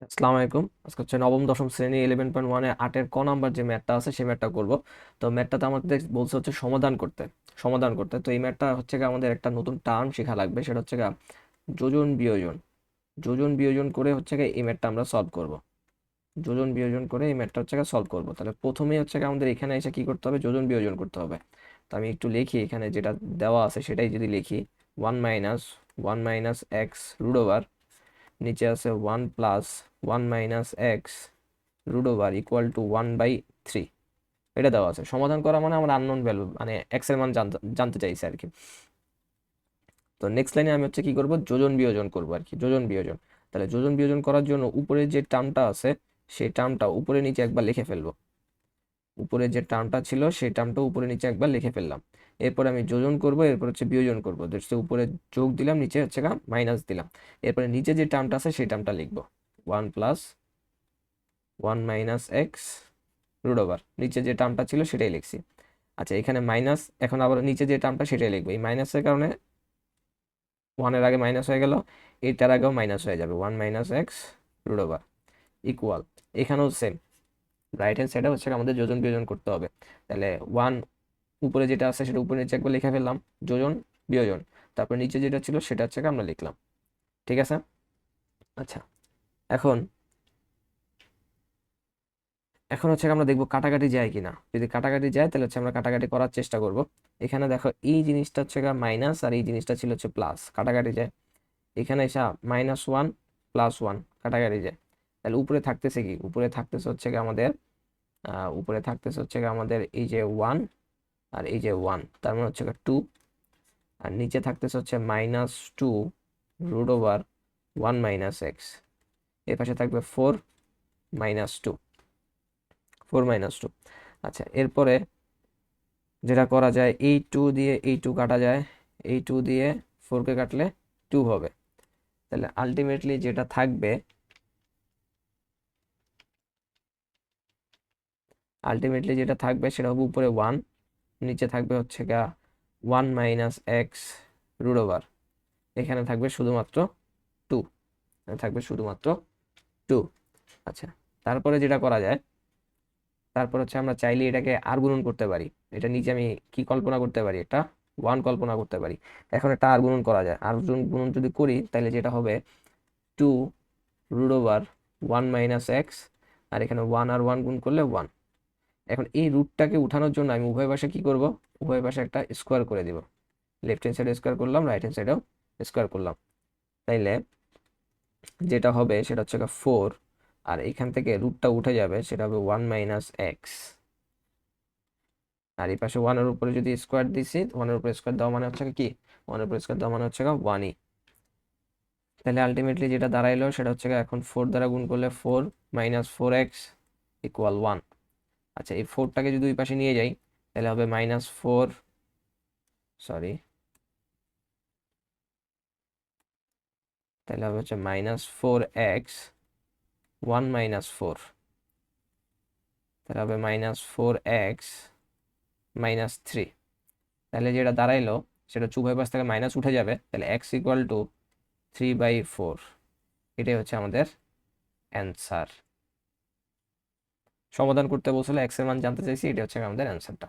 আসসালামু আলাইকুম। আজকে হচ্ছে নবম দশম শ্রেণী 11.1 এ 8-এর ক নাম্বার যে ম্যাথটা আছে সেই ম্যাথটা করব। তো ম্যাথটাতে আমাদের বলছে হচ্ছে সমাধান করতে। তো এই ম্যাথটা হচ্ছে গিয়ে আমাদের একটা নতুন টার্ম শেখা লাগবে, সেটা হচ্ছে গিয়ে যোজন বিয়োজন। যোজন বিয়োজন করে হচ্ছে গিয়ে এই ম্যাথটা আমরা সলভ করব। যোজন বিয়োজন করে এই ম্যাথটা হচ্ছে গিয়ে সলভ করব। তাহলে প্রথমেই হচ্ছে গিয়ে আমাদের এখানে এসে কি করতে হবে, যোজন বিয়োজন করতে হবে। তো আমি একটু লিখি, এখানে যেটা দেওয়া আছে সেটাই যদি লিখি, one minus x root over, নিচে আছে 1 + 1 - x root over equal to 1/3। এটা দেওয়া আছে। সমাধান করা মানে আমার আননোন ভ্যালু, মানে এক্স এর মান জানতে জানতে চাইছে আর কি। তো নেক্সট লাইনে আমি হচ্ছে কি করব, যোজন বিয়োজন করব আর কি, যোজন বিয়োজন। তাহলে যোজন বিয়োজন করার জন্য উপরে যে টার্মটা আছে সেই টার্মটা উপরে নিচে একবার লিখে ফেলবো। উপরে যে টার্মটা ছিল সেই টার্মটা উপরে নিচে একবার লিখে ফেললাম। এরপর আমি যোজন করব, এরপর হচ্ছে বিয়োজন করব। উপরে যোগ দিলাম, নিচে হচ্ছে মাইনাস দিলাম। এরপরে নিচে যে টার্মটা আছে সেই টার্মটা লিখবো, 1 + 1 - x রুট ওভার, নিচে যে টার্মটা ছিল সেটাই লিখছি। আচ্ছা, এখানে মাইনাস, এখন আবার নিচে যে টার্মটা সেটাই লিখবো। এই মাইনাসের কারণে ওয়ানের আগে মাইনাস হয়ে গেল, এইটার আগেও মাইনাস হয়ে যাবে, 1 - x রুট ওভার ইকুয়াল, এখানেও সেম। রাইট হ্যান্ড সাইডে হচ্ছে আমাদের যোজন বিয়োজন করতে হবে। তাহলে ওয়ান উপরে যেটা আছে সেটা উপরে নিচে একবার লিখে ফেললাম, যোজন বিয়োজন। তারপর নিচে যেটা ছিল সেটা হচ্ছে আমরা লিখলাম। ঠিক আছে। আচ্ছা, এখন এখন হচ্ছে আমরা দেখবো কাটাকাটি যায় কিনা। যদি কাটাকাটি যায় তাহলে হচ্ছে আমরা কাটাকাটি করার চেষ্টা করব। এখানে দেখো, এই জিনিসটা হচ্ছে মাইনাস আর এই জিনিসটা ছিল হচ্ছে প্লাস, কাটাকাটি যায়। এখানে এসে -1 + 1 কাটাকাটি যায়। তাহলে উপরে থাকতেছে কি, উপরে থাকতেছে হচ্ছে আমাদের এই যে 1 আর এই যে 1, তার মানে হচ্ছে 2। আর নিচে থাকতেছে হচ্ছে -2 রুট ওভার 1 - x। এর পাশে থাকবে 4 - 2। আচ্ছা, এরপরে যেটা করা যায়, এই 2 দিয়ে এই 2 কাটা যায়, এই 2 দিয়ে 4কে কাটলে 2 হবে। তাহলে আলটিমেটলি যেটা থাকবে সেটা হবে উপরে 1, নিচে থাকবে হচ্ছে 1 - x রুট ওভার, এখানে থাকবে শুধুমাত্র 2, থাকবে শুধুমাত্র 2। আচ্ছা, তারপরে যেটা করা যায়, তারপর হচ্ছে আমরা চাইলে এটাকে আর গুণন করতে পারি। এটা নিচে আমি কি কল্পনা করতে পারি, একটা 1 কল্পনা করতে পারি। এখন এটা আর গুণন করা যায়, আর গুণন যদি করি তাহলে যেটা হবে 2 রুট ওভার 1 - x, আর এখানে 1 আর 1 গুণ করলে 1। এখন এই রুটটাকে উঠানোর জন্য আমি উভয় পাশে কি করব, উভয় পাশে একটা স্কোয়ার করে দিব। লেফট হ্যান্ড সাইডে স্কোয়ার করলাম, রাইট হ্যান্ড সাইডেও স্কোয়ার করলাম। তাইলে যেটা হবে সেটা হচ্ছে 4, আর এখান থেকে রুটটা উঠে যাবে, সেটা হবে 1 - x। আর এই পাশে ওয়ানের উপরে যদি স্কোয়ার দিছি, ওয়ানের উপরে স্কোয়ার দেওয়া মানে হচ্ছে কি, ওয়ানের উপরে স্কোয়ার দেওয়া মানে হচ্ছে 1ই। তাহলে আলটিমেটলি যেটা দাঁড়াইলো সেটা হচ্ছে এখন 4 দ্বারা গুণ করলে 4 - 4x ইকুয়াল 1। আচ্ছা, এই 4টাকে যদি ওই পাশে নিয়ে যাই তাহলে হবে -4, সরি, তাহলে হবে হচ্ছে -4x 1 - 4, তাহলে হবে -4x - 3। তাহলে যেটা দাঁড়াইলো সেটা উভয় পাশ থেকে মাইনাস উঠে যাবে, তাহলে x ইকুয়াল টু 3/4। এটাই হচ্ছে আমাদের অ্যান্সার। সমাধান করতে বলছিল, এক্স এর মান জানতে চাইছি, এটা হচ্ছে আমাদের অ্যান্সারটা।